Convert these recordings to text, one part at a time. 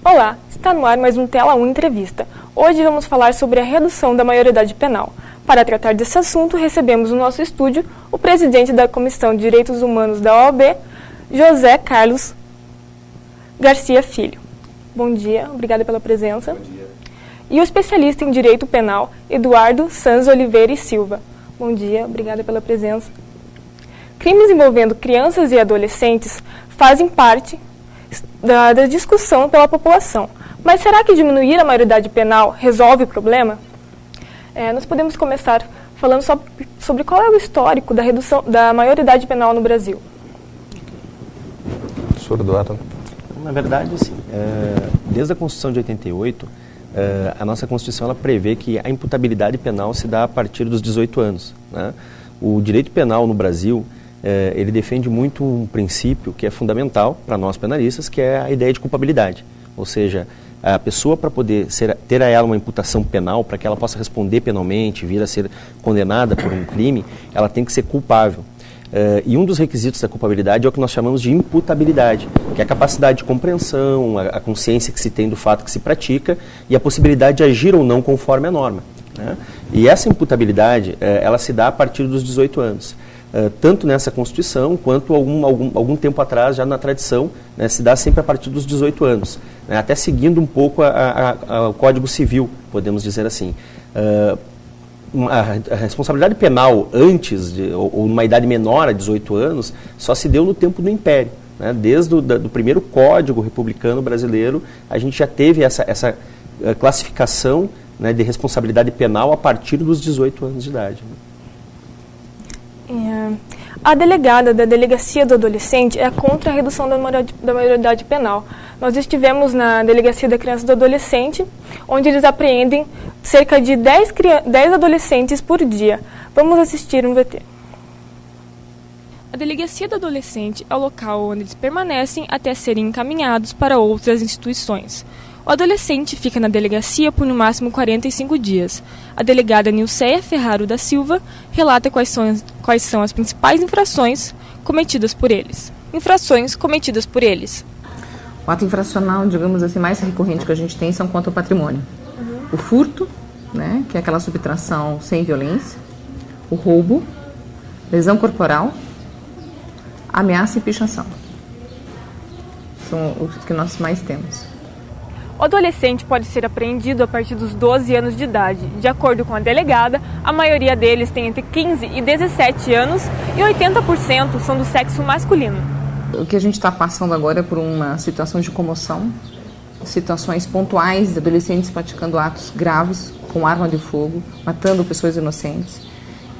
Olá, está no ar mais um Tela 1 Entrevista. Hoje vamos falar sobre a redução da maioridade penal. Para tratar desse assunto, recebemos no nosso estúdio o presidente da Comissão de Direitos Humanos da OAB, José Carlos Garcia Filho. Bom dia, obrigada pela presença. Bom dia. E o especialista em Direito Penal, Eduardo Sanz Oliveira e Silva. Bom dia, obrigada pela presença. Crimes envolvendo crianças e adolescentes fazem parte da discussão pela população. Mas será que diminuir a maioridade penal resolve o problema? Nós podemos começar falando sobre qual é o histórico da redução da maioridade penal no Brasil. Professor Eduardo. Na verdade, assim, desde a Constituição de 88, a nossa Constituição ela prevê que a imputabilidade penal se dá a partir dos 18 anos. Né? O direito penal no Brasil, ele defende muito um princípio que é fundamental para nós penalistas, que é a ideia de culpabilidade. Ou seja, a pessoa, para poder ter a ela uma imputação penal, para que ela possa responder penalmente, vir a ser condenada por um crime, ela tem que ser culpável. E um dos requisitos da culpabilidade é o que nós chamamos de imputabilidade, que é a capacidade de compreensão, a consciência que se tem do fato que se pratica e a possibilidade de agir ou não conforme a norma. Né? E essa imputabilidade, ela se dá a partir dos 18 anos. Tanto nessa Constituição, quanto algum tempo atrás, já na tradição, né, se dá sempre a partir dos 18 anos, né, até seguindo um pouco o Código Civil, podemos dizer assim. A responsabilidade penal antes, ou numa idade menor a 18 anos, só se deu no tempo do Império. Né? Desde o primeiro Código Republicano Brasileiro, a gente já teve essa classificação, né, de responsabilidade penal a partir dos 18 anos de idade. Né? A delegada da Delegacia do Adolescente é contra a redução da maioridade penal. Nós estivemos na Delegacia da Criança e do Adolescente, onde eles apreendem cerca de 10 adolescentes por dia. Vamos assistir um VT. A Delegacia do Adolescente é o local onde eles permanecem até serem encaminhados para outras instituições. O adolescente fica na delegacia por no máximo 45 dias. A delegada Nilceia Ferraro da Silva relata quais são as principais infrações cometidas por eles. O ato infracional, digamos assim, mais recorrente que a gente tem são contra o patrimônio. O furto, né, que é aquela subtração sem violência. O roubo, lesão corporal, ameaça e pichação. São os que nós mais temos. O adolescente pode ser apreendido a partir dos 12 anos de idade. De acordo com a delegada, a maioria deles tem entre 15 e 17 anos e 80% são do sexo masculino. O que a gente está passando agora é por uma situação de comoção, situações pontuais de adolescentes praticando atos graves com arma de fogo, matando pessoas inocentes,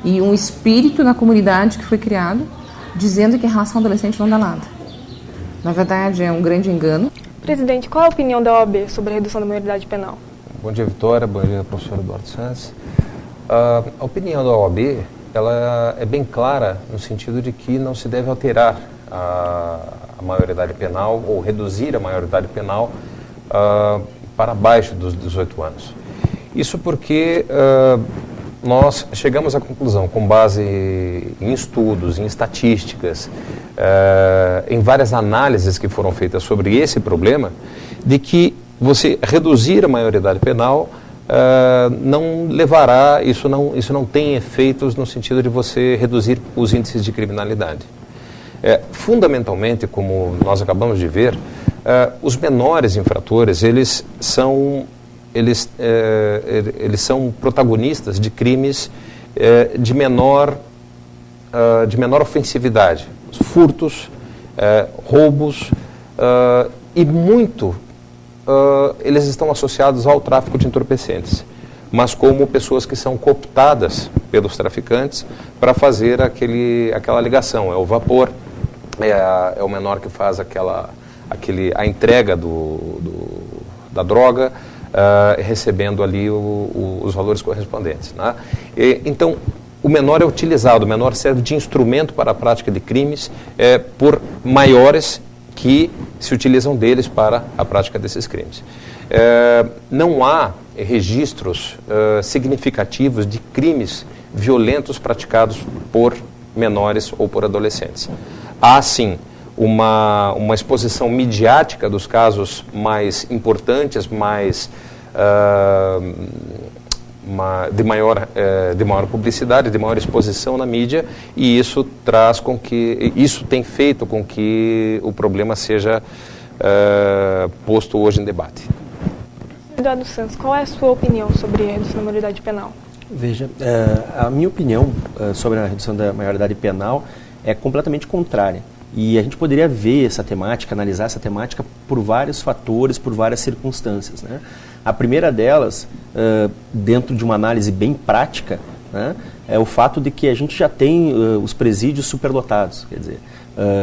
e um espírito na comunidade que foi criado dizendo que a relação adolescente não dá nada. Na verdade, é um grande engano. Presidente, qual é a opinião da OAB sobre a redução da maioridade penal? Bom dia, Vitória. Bom dia, professor Eduardo Sanz. A opinião da OAB ela é bem clara no sentido de que não se deve alterar a maioridade penal ou reduzir a maioridade penal para abaixo dos 18 anos. Isso porque nós chegamos à conclusão, com base em estudos, em estatísticas, em várias análises que foram feitas sobre esse problema, de que você reduzir a maioridade penal não levará, isso não tem efeitos no sentido de você reduzir os índices de criminalidade. Fundamentalmente, como nós acabamos de ver, os menores infratores, eles são protagonistas de crimes de menor ofensividade, furtos, roubos, e eles estão associados ao tráfico de entorpecentes, mas como pessoas que são cooptadas pelos traficantes para fazer aquela ligação. É o vapor, é o menor que faz a entrega da droga, recebendo ali os valores correspondentes. Né? Então, o menor é utilizado, o menor serve de instrumento para a prática de crimes por maiores que se utilizam deles para a prática desses crimes. Não há registros significativos de crimes violentos praticados por menores ou por adolescentes. Há, sim, uma exposição midiática dos casos mais importantes, de maior publicidade, de maior exposição na mídia, e isso tem feito com que o problema seja posto hoje em debate. Eduardo Santos, qual é a sua opinião sobre a redução da maioridade penal? Veja, a minha opinião sobre a redução da maioridade penal é completamente contrária. E a gente poderia ver essa temática, analisar essa temática por vários fatores, por várias circunstâncias, né? A primeira delas, dentro de uma análise bem prática, né, é o fato de que a gente já tem os presídios superlotados. Quer dizer,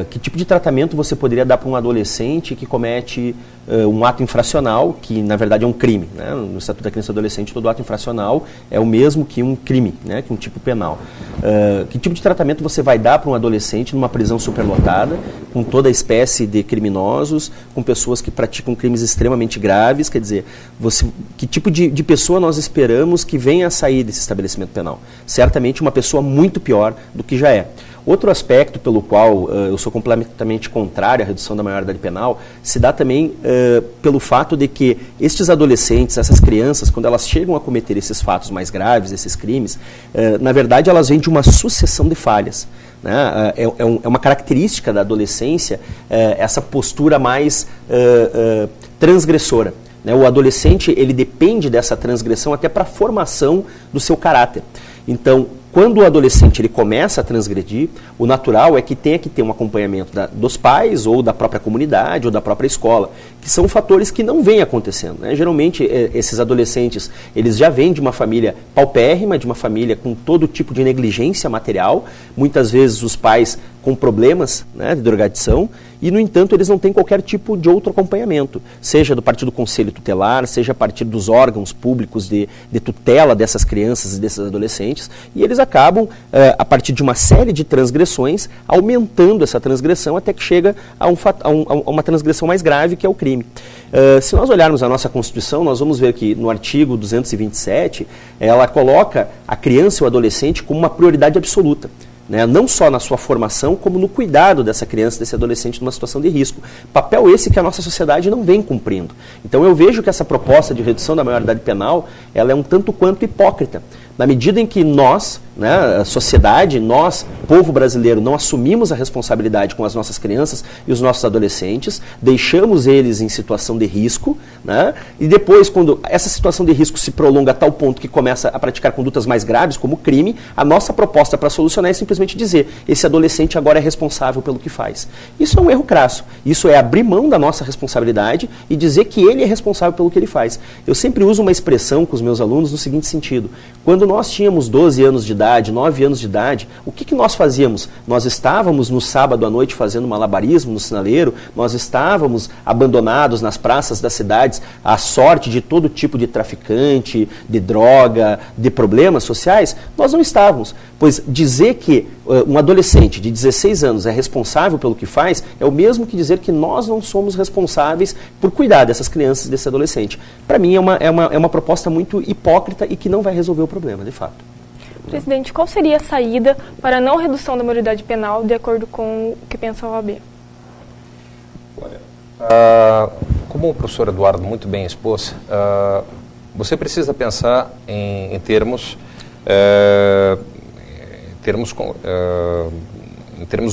que tipo de tratamento você poderia dar para um adolescente que comete um ato infracional, que na verdade é um crime, né? No Estatuto da Criança e do Adolescente, todo ato infracional é o mesmo que um crime, né? Que um tipo penal. Que tipo de tratamento você vai dar para um adolescente numa prisão superlotada, com toda a espécie de criminosos, com pessoas que praticam crimes extremamente graves? Quer dizer, que tipo de pessoa nós esperamos que venha a sair desse estabelecimento penal? Certamente uma pessoa muito pior do que já é. Outro aspecto pelo qual eu sou completamente contrário à redução da maioridade penal se dá também pelo fato de que estes adolescentes, essas crianças, quando elas chegam a cometer esses fatos mais graves, esses crimes, na verdade elas vêm de uma sucessão de falhas. Né? É uma característica da adolescência essa postura mais transgressora. Né? O adolescente ele depende dessa transgressão até para a formação do seu caráter. Então, quando o adolescente ele começa a transgredir, o natural é que tenha que ter um acompanhamento dos pais, ou da própria comunidade, ou da própria escola, que são fatores que não vêm acontecendo. Né? Geralmente, esses adolescentes, eles já vêm de uma família paupérrima, de uma família com todo tipo de negligência material, muitas vezes os pais com problemas, né, de drogadição, e, no entanto, eles não têm qualquer tipo de outro acompanhamento, seja do partir do conselho tutelar, seja a partir dos órgãos públicos de tutela dessas crianças e desses adolescentes, e eles acabam, a partir de uma série de transgressões, aumentando essa transgressão até que chega a uma transgressão mais grave, que é o crime. Se nós olharmos a nossa Constituição, nós vamos ver que no artigo 227, ela coloca a criança e o adolescente como uma prioridade absoluta. Né? Não só na sua formação, como no cuidado dessa criança, desse adolescente numa situação de risco. Papel esse que a nossa sociedade não vem cumprindo. Então eu vejo que essa proposta de redução da maioridade penal, ela é um tanto quanto hipócrita. Na medida em que nós, né, a sociedade, nós, povo brasileiro, não assumimos a responsabilidade com as nossas crianças e os nossos adolescentes, deixamos eles em situação de risco, né, e depois, quando essa situação de risco se prolonga a tal ponto que começa a praticar condutas mais graves, como crime, a nossa proposta para solucionar é simplesmente dizer, esse adolescente agora é responsável pelo que faz. Isso é um erro crasso. Isso é abrir mão da nossa responsabilidade e dizer que ele é responsável pelo que ele faz. Eu sempre uso uma expressão com os meus alunos no seguinte sentido: quando nós tínhamos 12 anos de idade, 9 anos de idade, o que nós fazíamos? Nós estávamos no sábado à noite fazendo malabarismo no sinaleiro, nós estávamos abandonados nas praças das cidades à sorte de todo tipo de traficante, de droga, de problemas sociais? Nós não estávamos, pois dizer que um adolescente de 16 anos é responsável pelo que faz é o mesmo que dizer que nós não somos responsáveis por cuidar dessas crianças e desse adolescente. Para mim é uma proposta muito hipócrita e que não vai resolver o problema, de fato. Presidente, qual seria a saída para a não redução da maioridade penal, de acordo com o que pensa a OAB? Olha, como o professor Eduardo muito bem expôs, você precisa pensar em termos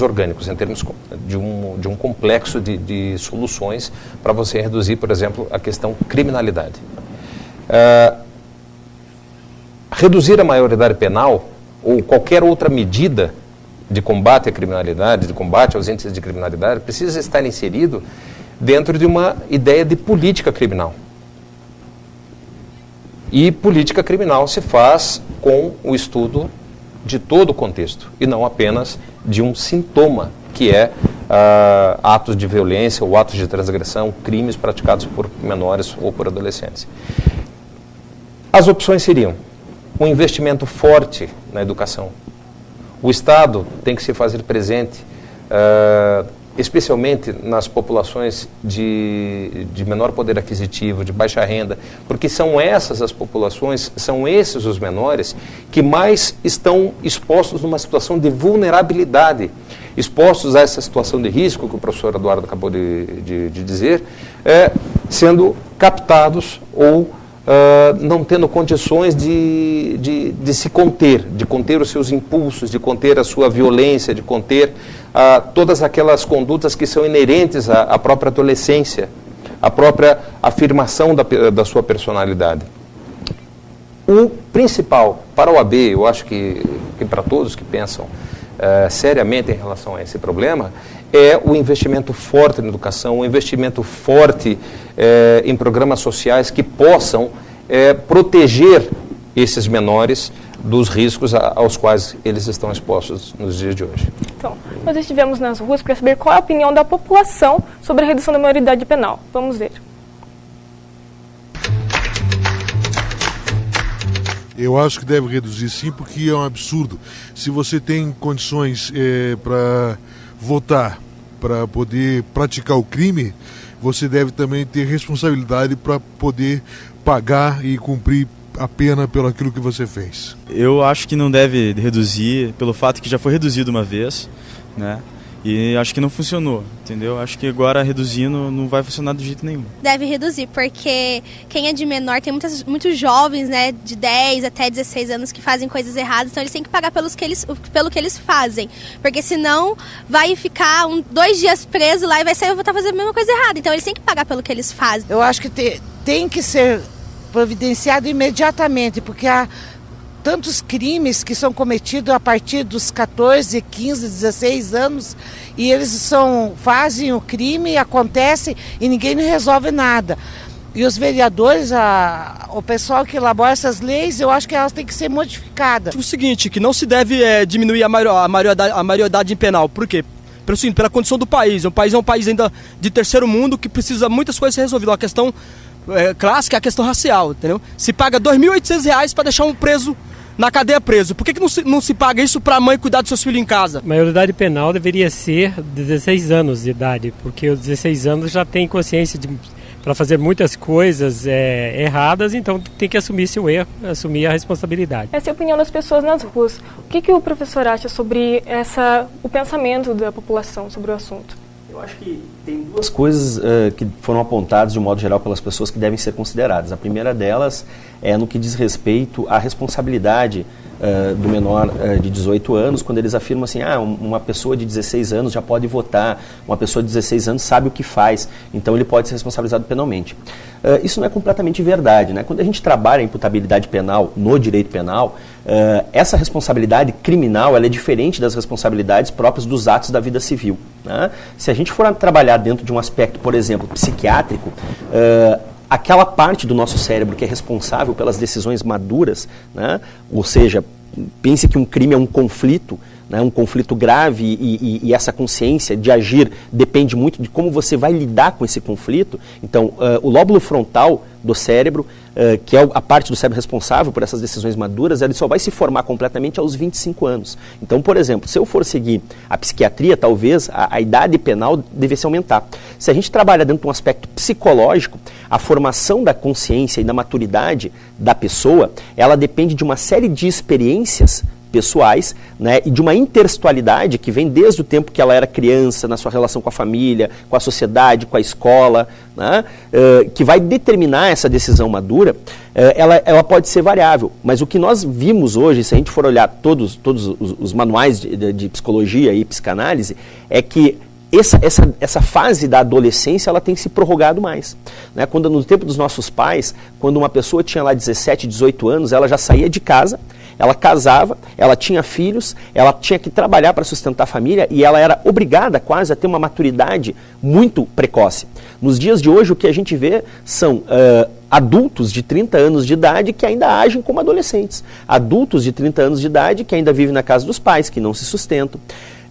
orgânicos, em termos de um complexo de soluções para você reduzir, por exemplo, a questão criminalidade. Reduzir a maioridade penal ou qualquer outra medida de combate à criminalidade, de combate aos índices de criminalidade, precisa estar inserido dentro de uma ideia de política criminal. E política criminal se faz com o estudo de todo o contexto e não apenas de um sintoma, que é atos de violência ou atos de transgressão, crimes praticados por menores ou por adolescentes. As opções seriam um investimento forte na educação. O Estado tem que se fazer presente, especialmente nas populações de menor poder aquisitivo, de baixa renda, porque são essas as populações, são esses os menores que mais estão expostos numa situação de vulnerabilidade, expostos a essa situação de risco que o professor Eduardo acabou de dizer, sendo captados ou não tendo condições de se conter, de conter os seus impulsos, de conter a sua violência, de conter todas aquelas condutas que são inerentes à própria adolescência, à própria afirmação da sua personalidade. O principal para o AB, eu acho que para todos que pensam seriamente em relação a esse problema, é o investimento forte na educação, o investimento forte em programas sociais que possam proteger esses menores dos riscos aos quais eles estão expostos nos dias de hoje. Então, nós estivemos nas ruas para saber qual é a opinião da população sobre a redução da maioridade penal. Vamos ver. Eu acho que deve reduzir sim, porque é um absurdo. Se você tem condições para votar, para poder praticar o crime, você deve também ter responsabilidade para poder pagar e cumprir a pena pelo aquilo que você fez. Eu acho que não deve reduzir, pelo fato que já foi reduzido uma vez, né? E acho que não funcionou, entendeu? Acho que agora reduzindo não vai funcionar de jeito nenhum. Deve reduzir, porque quem é de menor tem muitos jovens, né, de 10 até 16 anos que fazem coisas erradas, então eles têm que pagar pelo que eles fazem, porque senão vai ficar 2 dias preso lá e vai sair e voltar a fazer a mesma coisa errada, então eles têm que pagar pelo que eles fazem. Eu acho que tem que ser providenciado imediatamente, porque há tantos crimes que são cometidos a partir dos 14, 15, 16 anos e eles fazem o crime, acontece e ninguém resolve nada. E os vereadores, o pessoal que elabora essas leis, eu acho que elas têm que ser modificadas. O seguinte, que não se deve diminuir a maioridade penal. Por quê? Pela condição do país. O país é um país ainda de terceiro mundo que precisa muitas coisas ser resolvidas. A questão clássica é a questão racial, entendeu? Se paga R$ 2.800 para deixar um preso na cadeia preso. Por que não se paga isso para a mãe cuidar dos seus filhos em casa? A maioridade penal deveria ser 16 anos de idade, porque os 16 anos já tem consciência para fazer muitas coisas erradas, então tem que assumir seu erro, assumir a responsabilidade. Essa é a opinião das pessoas nas ruas. O que o professor acha sobre o pensamento da população sobre o assunto? Eu acho que tem duas coisas que foram apontadas de um modo geral pelas pessoas que devem ser consideradas. A primeira delas é no que diz respeito à responsabilidade do menor de 18 anos, quando eles afirmam assim, uma pessoa de 16 anos já pode votar, uma pessoa de 16 anos sabe o que faz, então ele pode ser responsabilizado penalmente. Isso não é completamente verdade, né? Quando a gente trabalha a imputabilidade penal no direito penal, essa responsabilidade criminal ela é diferente das responsabilidades próprias dos atos da vida civil, né? Se a gente for trabalhar dentro de um aspecto, por exemplo, psiquiátrico, aquela parte do nosso cérebro que é responsável pelas decisões maduras, né? Ou seja, pense que um crime é um conflito, né? Um conflito grave e essa consciência de agir depende muito de como você vai lidar com esse conflito. Então, o lóbulo frontal do cérebro, que é a parte do cérebro responsável por essas decisões maduras, ele só vai se formar completamente aos 25 anos. Então, por exemplo, se eu for seguir a psiquiatria, talvez a idade penal devesse aumentar. Se a gente trabalha dentro de um aspecto psicológico, a formação da consciência e da maturidade da pessoa, ela depende de uma série de experiências pessoais, né, e de uma intertextualidade que vem desde o tempo que ela era criança, na sua relação com a família, com a sociedade, com a escola, né, que vai determinar essa decisão madura. Ela pode ser variável, mas o que nós vimos hoje, se a gente for olhar todos os manuais de psicologia e psicanálise, é que essa fase da adolescência ela tem se prorrogado mais, né? Quando no tempo dos nossos pais, quando uma pessoa tinha lá 17, 18 anos, ela já saía de casa, ela casava, ela tinha filhos, ela tinha que trabalhar para sustentar a família e ela era obrigada quase a ter uma maturidade muito precoce. Nos dias de hoje o que a gente vê são adultos de 30 anos de idade que ainda agem como adolescentes, adultos de 30 anos de idade que ainda vivem na casa dos pais, que não se sustentam.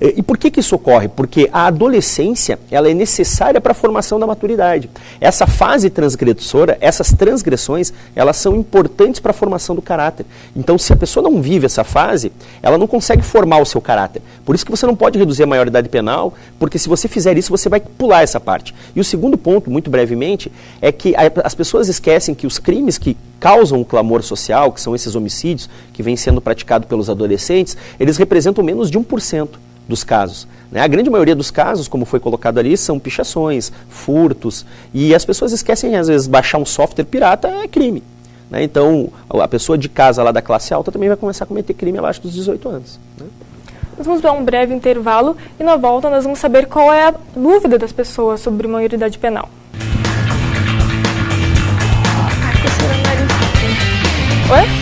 E por que isso ocorre? Porque a adolescência ela é necessária para a formação da maturidade. Essa fase transgressora, essas transgressões, elas são importantes para a formação do caráter. Então, se a pessoa não vive essa fase, ela não consegue formar o seu caráter. Por isso que você não pode reduzir a maioridade penal, porque se você fizer isso, você vai pular essa parte. E o segundo ponto, muito brevemente, é que as pessoas esquecem que os crimes que causam o clamor social, que são esses homicídios que vêm sendo praticados pelos adolescentes, eles representam menos de 1% dos casos. A grande maioria dos casos, como foi colocado ali, são pichações, furtos, e as pessoas esquecem, às vezes, baixar um software pirata é crime. Então, a pessoa de casa lá da classe alta também vai começar a cometer crime abaixo dos 18 anos. Nós vamos dar um breve intervalo e na volta nós vamos saber qual é a dúvida das pessoas sobre maioridade penal. Oi?